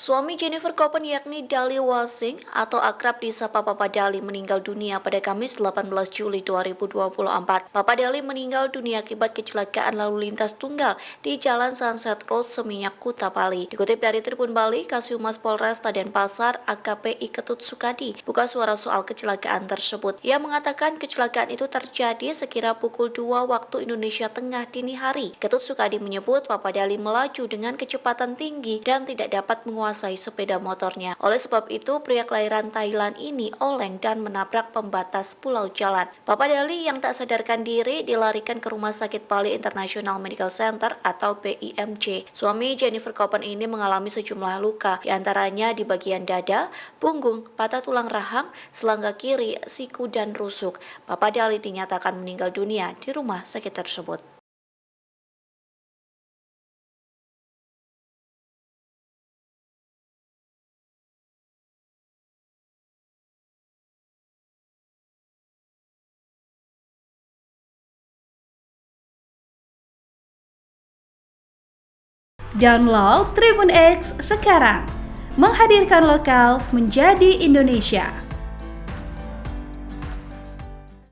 Suami Jennifer Copen yakni Dali Wasing atau akrab disapa Papa Dali meninggal dunia pada Kamis 18 Juli 2024. Papa Dali meninggal dunia akibat kecelakaan lalu lintas tunggal di Jalan Sunset Road, Seminyak, Kuta Bali. Dikutip dari Tribun Bali, Kasihumas Polresta Denpasar AKP Ketut Sukadi buka suara soal kecelakaan tersebut. Ia mengatakan kecelakaan itu terjadi sekira pukul 2 waktu Indonesia Tengah dini hari. Ketut Sukadi menyebut Papa Dali melaju dengan kecepatan tinggi dan tidak dapat menguasai sepeda motornya. Oleh sebab itu, pria kelahiran Thailand ini oleng dan menabrak pembatas pulau jalan. Papa Dali yang tak sadarkan diri dilarikan ke Rumah Sakit Bali International Medical Center atau BIMC. Suami Jennifer Copen ini mengalami sejumlah luka, diantaranya di bagian dada, punggung, patah tulang rahang, selangga kiri, siku, dan rusuk. Papa Dali dinyatakan meninggal dunia di rumah sakit tersebut. Download Tribun X sekarang, menghadirkan lokal menjadi Indonesia.